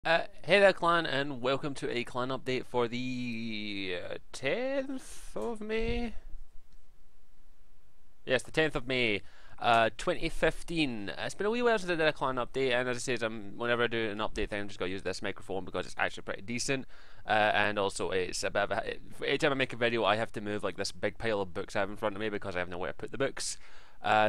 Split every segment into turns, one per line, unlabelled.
Hey there, clan, and welcome to a clan update for the 10th of May. Yes, the 10th of May, 2015. It's been a wee while since I did a clan update, and as I said, whenever I do an update thing, I'm just going to use this microphone because it's actually pretty decent. And also, it's a bit of a. Every time I make a video, I have to move like this big pile of books I have in front of me because I have nowhere to put the books.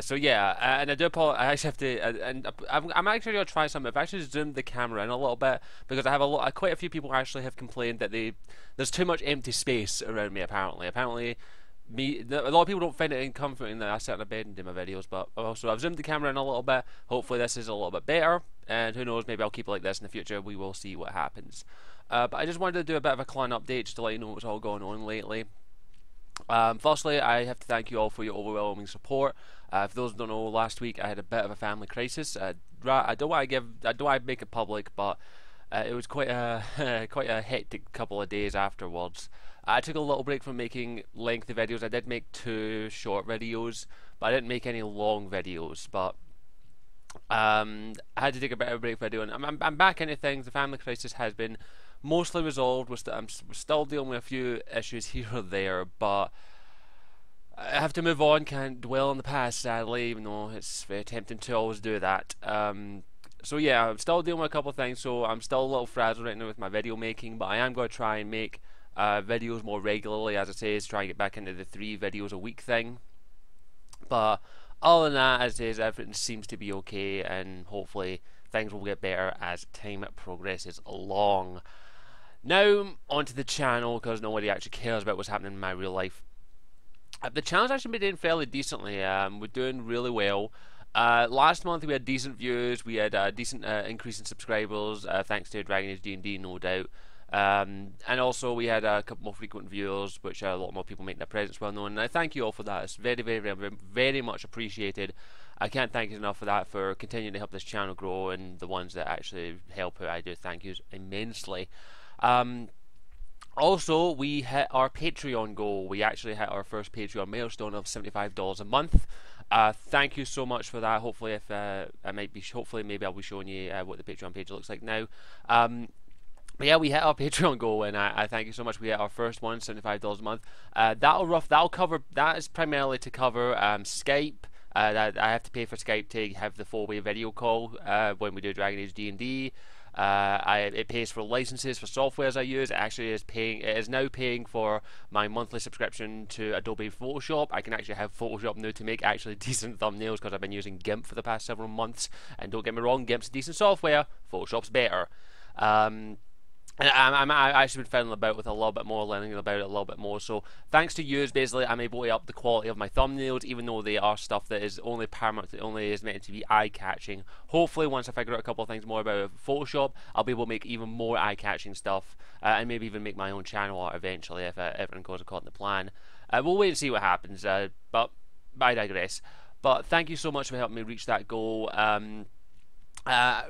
So yeah, and I do apologize. I actually have to, and I'm actually gonna try something. I've actually zoomed the camera in a little bit because I have quite a few people actually have complained that there's too much empty space around me. Apparently, a lot of people don't find it comforting that I sit in a bed and do my videos. But also, I've zoomed the camera in a little bit. Hopefully, this is a little bit better. And who knows, maybe I'll keep it like this in the future. We will see what happens. But I just wanted to do a bit of a clan update just to let you know what's all going on lately. Firstly, I have to thank you all for your overwhelming support. For those who don't know, last week I had a bit of a family crisis. I don't want to make it public, but it was quite a quite a hectic couple of days afterwards. I took a little break from making lengthy videos. I did make two short videos, but I didn't make any long videos. But I had to take a bit of a break video, and I'm back into things. The family crisis has been mostly resolved. I'm still dealing with a few issues here or there, but I have to move on. Can't dwell on the past, sadly, even though it's very tempting to always do that. So yeah, I'm still dealing with a couple of things. So I'm still a little frazzled right now with my video making, but I am going to try and make videos more regularly. As I say, is try and get back into the 3 videos a week thing. But other than that, as it is, everything seems to be okay, and hopefully things will get better as time progresses along. Now, onto the channel, because nobody actually cares about what's happening in my real life. The channel's actually been doing fairly decently. We're doing really well. Last month we had decent views, we had a decent increase in subscribers, thanks to Dragon Age D&D, no doubt. And also we had a couple more frequent viewers, which a lot more people making their presence well known. And I thank you all for that. It's very much appreciated. I can't thank you enough for that, for continuing to help this channel grow, and the ones that actually help out. I do thank you immensely. Also, we hit our Patreon goal. We actually hit our first Patreon milestone of $75 a month. Thank you so much for that. Hopefully, if hopefully maybe I'll be showing you what the Patreon page looks like now. But yeah, we hit our Patreon goal, and I thank you so much. We hit our first one, $75 a month. That'll cover. That is primarily to cover Skype. I have to pay for Skype to have the 4-way video call when we do Dragon Age D&D. It pays for licenses for softwares I use. It actually is paying. It is now paying for my monthly subscription to Adobe Photoshop. I can actually have Photoshop now to make actually decent thumbnails because I've been using GIMP for the past several months. And don't get me wrong, GIMP's decent software. Photoshop's better. And I'm actually been fiddling about with a little bit more, learning about it a little bit more. So thanks to you, basically, I'm able to up the quality of my thumbnails, even though they are stuff that is only paramount, only is meant to be eye-catching. Hopefully, once I figure out a couple of things more about Photoshop, I'll be able to make even more eye-catching stuff, and maybe even make my own channel art eventually if everything goes according to plan. We'll wait and see what happens. But I digress. But thank you so much for helping me reach that goal.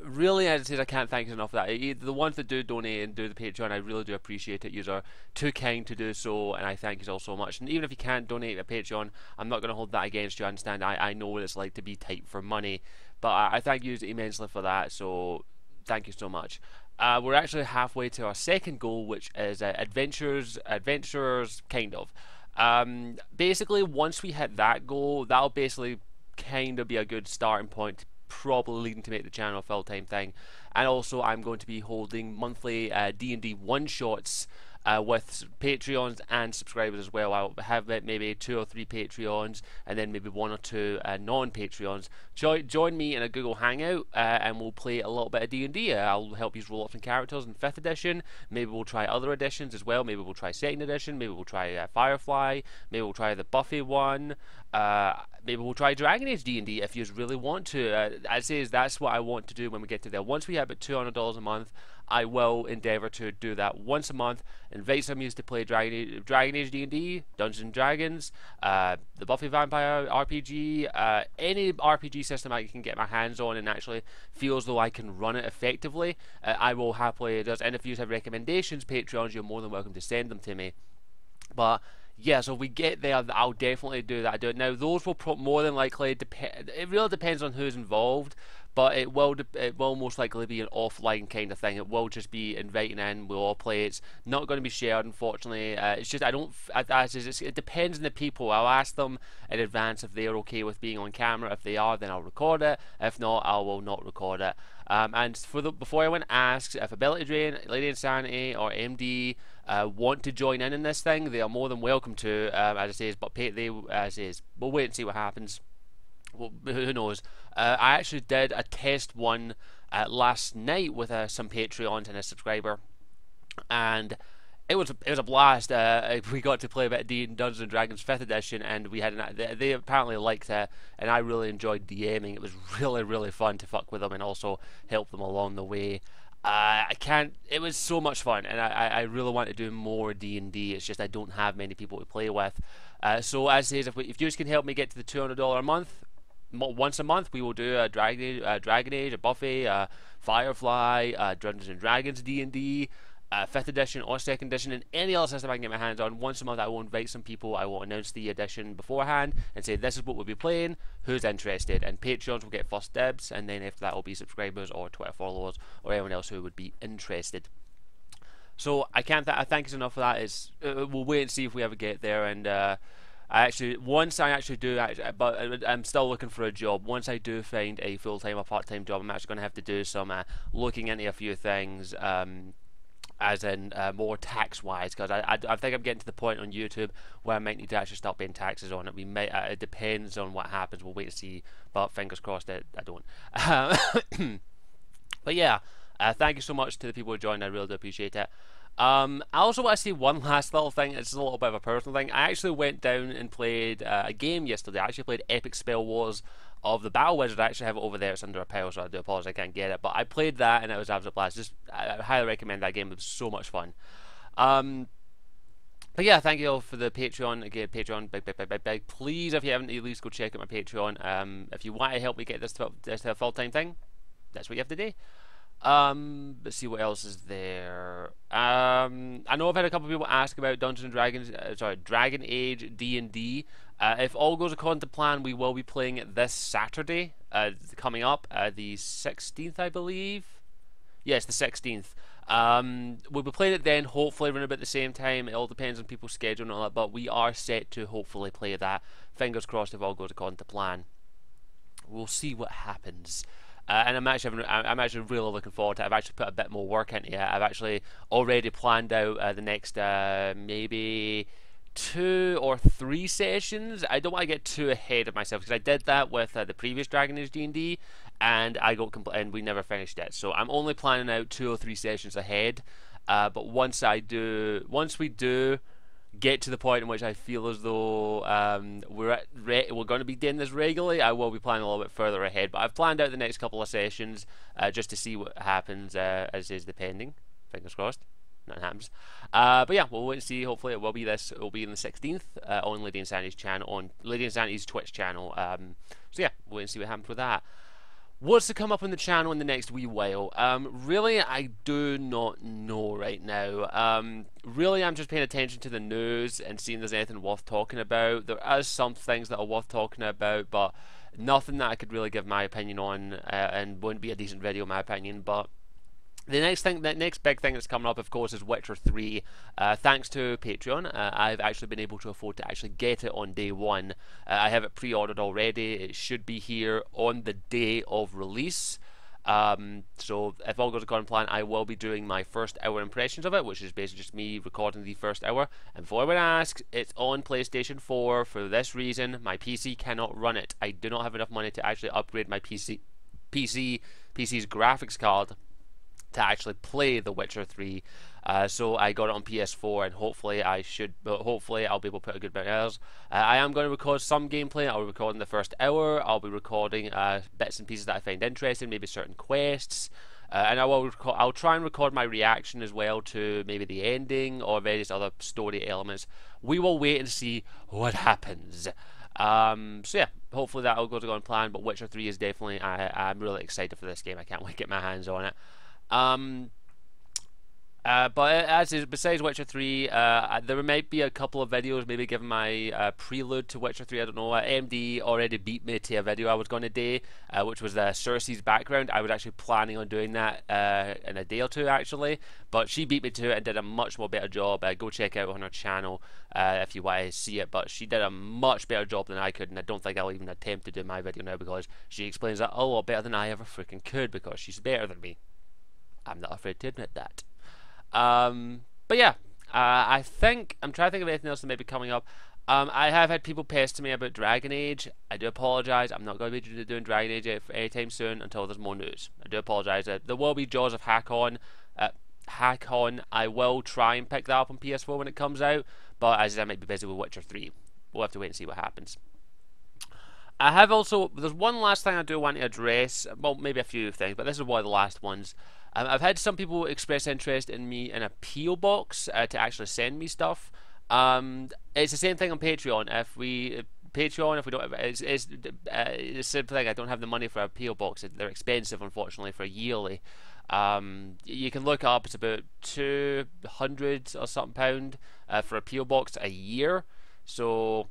Really, as I said, I can't thank you enough for that. The ones that do donate and do the Patreon, I really do appreciate it. You are too kind to do so, and I thank you all so much. And even if you can't donate a Patreon, I'm not going to hold that against you. I understand. I know what it's like to be tight for money, but I thank you immensely for that. So thank you so much. We're actually halfway to our second goal, which is adventurers, kind of. Basically, once we hit that goal, that'll basically kind of be a good starting point, probably leading to make the channel a full-time thing. And also I'm going to be holding monthly D&D one-shots with Patreons and subscribers as well. I'll have maybe 2 or 3 Patreons, and then maybe 1 or 2 non-Patreons. Join me in a Google Hangout, and we'll play a little bit of D&D. I'll help you roll up some characters in 5th edition. Maybe we'll try other editions as well. Maybe we'll try 2nd edition. Maybe we'll try Firefly. Maybe we'll try the Buffy one. Maybe we'll try Dragon Age D&D if you really want to. I'd say that's what I want to do when we get to there. Once we hit about $200 a month, I will endeavour to do that once a month. Invite some of you to play Dragon Age D&D, Dungeons and Dragons, the Buffy Vampire RPG, any RPG system I can get my hands on and actually feel as though I can run it effectively. I will happily do. And if you have recommendations, Patreons, you're more than welcome to send them to me. But yeah, so if we get there, I'll definitely do that. Now, those will more than likely depend. It really depends on who's involved. but it will most likely be an offline kind of thing. It will just be inviting in, we'll all play. It's not going to be shared, unfortunately. It's just I don't. It depends on the people. I'll ask them in advance if they're okay with being on camera. If they are, then I'll record it. If not, I will not record it. And before anyone asks if Ability Drain, Lady Insanity, or MD want to join in this thing, they are more than welcome to. As I say, but we'll wait and see what happens. Well, who knows? I actually did a test one last night with some Patreons and a subscriber, and it was a blast. We got to play a bit of Dungeons and Dragons 5th edition, and they apparently liked it, and I really enjoyed DMing. It was really fun to fuck with them and also help them along the way. It was so much fun, and I really want to do more D&D. It's just I don't have many people to play with. So as I say, if you can help me get to the $200 a month, once a month we will do a Dragon Age, a Buffy, a Firefly, Dungeons and Dragons D&D, 5th edition or 2nd edition, and any other system I can get my hands on. Once a month I will invite some people, I will announce the edition beforehand and say this is what we'll be playing, who's interested, and Patreons will get first dibs, and then after that will be subscribers or Twitter followers or anyone else who would be interested. So I think it's enough for that. We'll wait and see if we ever get there, and once I actually do, but I'm still looking for a job. Once I do find a full-time or part-time job, I'm actually going to have to do some looking into a few things, as in more tax-wise, because I think I'm getting to the point on YouTube where I might need to actually start paying taxes on it. It depends on what happens. We'll wait to see, but fingers crossed that I don't. But yeah, thank you so much to the people who joined. I really do appreciate it. I also want to say one last little thing. It's a little bit of a personal thing. I actually went down and played a game yesterday. I actually played Epic Spell Wars of the Battle Wizard. I actually have it over there. It's under a pile, so I do apologize I can't get it. But I played that, and it was absolute blast. I highly recommend that game. It was so much fun. But yeah, thank you all for the Patreon. Again, Patreon, big. Please, if you haven't, at least go check out my Patreon. If you want to help me get this to a full-time thing, that's what you have to do. Let's see what else is there. I know I've had a couple of people ask about Dungeons and Dragons, Dragon Age D&D. If all goes according to plan, we will be playing it this Saturday, coming up, the 16th, I believe. Yes, the 16th. We'll be playing it then, hopefully around about the same time. It all depends on people's schedule and all that, but we are set to hopefully play that. Fingers crossed if all goes according to plan. We'll see what happens. And I'm actually really looking forward to it. I've actually put a bit more work into it. I've actually already planned out the next maybe 2 or 3 sessions. I don't want to get too ahead of myself because I did that with the previous Dragon Age D&D, and and we never finished it. So I'm only planning out 2 or 3 sessions ahead. But once we do get to the point in which I feel as though we're going to be doing this regularly, I will be planning a little bit further ahead. But I've planned out the next couple of sessions just to see what happens, as is depending. Fingers crossed, nothing happens. But yeah, we'll wait and see. Hopefully, it will be on the 16th on Lady Insanity's channel, on Lady Insanity's Twitch channel. So yeah, we'll wait and see what happens with that. What's to come up on the channel in the next wee while? Really, I do not know right now. Really, I'm just paying attention to the news and seeing if there's anything worth talking about. There is some things that are worth talking about, but nothing that I could really give my opinion on, and wouldn't be a decent video in my opinion. But the next big thing that's coming up, of course, is Witcher 3. Thanks to Patreon, I've actually been able to afford to actually get it on day one. I have it pre-ordered already. It should be here on the day of release. So if all goes according to plan, I will be doing my first hour impressions of it, which is basically just me recording the first hour. And before anyone asks, it's on PlayStation 4 for this reason. My PC cannot run it. I do not have enough money to actually upgrade my PC's graphics card to actually play The Witcher 3, so I got it on PS4, and hopefully I'll be able to put a good bit of hours. I am going to record some gameplay. I'll be recording the first hour. I'll be recording bits and pieces that I find interesting, maybe certain quests, and I'll try and record my reaction as well to maybe the ending or various other story elements. We will wait and see what happens. So yeah, hopefully that'll go to go on plan. But Witcher 3 is definitely, I'm really excited for this game. I can't wait to get my hands on it. But as is, besides Witcher 3, there might be a couple of videos, maybe giving my prelude to Witcher 3. I don't know. AMD already beat me to a video I was going to do, which was Cersei's background. I was actually planning on doing that in a day or two, actually. But she beat me to it and did a much more better job. Go check out on her channel if you want to see it. But she did a much better job than I could, and I don't think I'll even attempt to do my video now because she explains that a lot better than I ever freaking could because she's better than me. I'm not afraid to admit that. But yeah, I think I'm trying to think of anything else that may be coming up. I have had people pester me about Dragon Age. I do apologise. I'm not going to be doing Dragon Age anytime soon until there's more news. I do apologise. There will be Jaws of Hakon. Hakon. I will try and pick that up on PS4 when it comes out, but as I said, I might be busy with Witcher 3. We'll have to wait and see what happens. I have also, there's one last thing I do want to address, well maybe a few things, but this is one of the last ones. I've had some people express interest in me in a PO box to actually send me stuff. It's the same thing on Patreon. If we don't have, it's the same thing. I don't have the money for a PO box. They're expensive, unfortunately, for a yearly. You can look up. It's about £200 or something pound for a PO box a year. So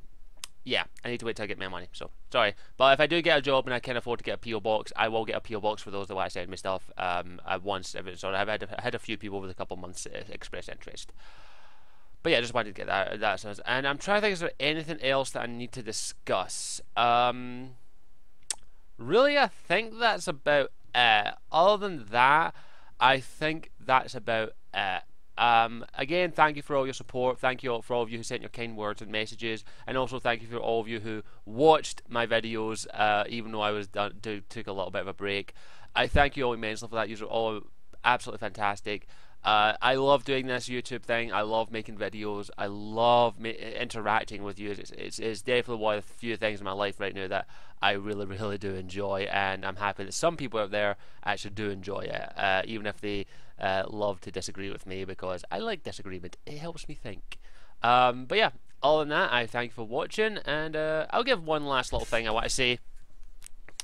yeah, I need to wait till I get my money. So sorry, but if I do get a job and I can afford to get a PO box, I will get a PO box for those that want to send me stuff. At once, so I've had a few people over the couple of months express interest. But yeah, I just wanted to get that. And I'm trying to think, is there anything else that I need to discuss? Really, I think that's about it. Other than that, I think that's about it. Again, thank you for all your support. Thank you for all of you who sent your kind words and messages, and also thank you for all of you who watched my videos, even though I was took a little bit of a break. I thank you all immensely for that. You're all absolutely fantastic. I love doing this YouTube thing. I love making videos. I love interacting with you. It's definitely one of the few things in my life right now that I really do enjoy, and I'm happy that some people out there actually do enjoy it, even if they love to disagree with me, because I like disagreement. It helps me think. But yeah, other than that, I thank you for watching, and I'll give one last little thing I want to say.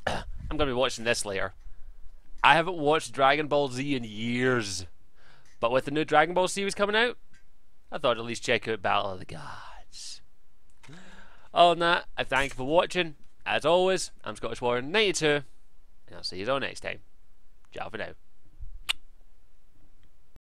I'm going to be watching this later. I haven't watched Dragon Ball Z in years. But with the new Dragon Ball series coming out, I thought I'd at least check out Battle of the Gods. Other than that, I thank you for watching. As always, I'm Scottish Warrior 92, and I'll see you all next time. Ciao for now.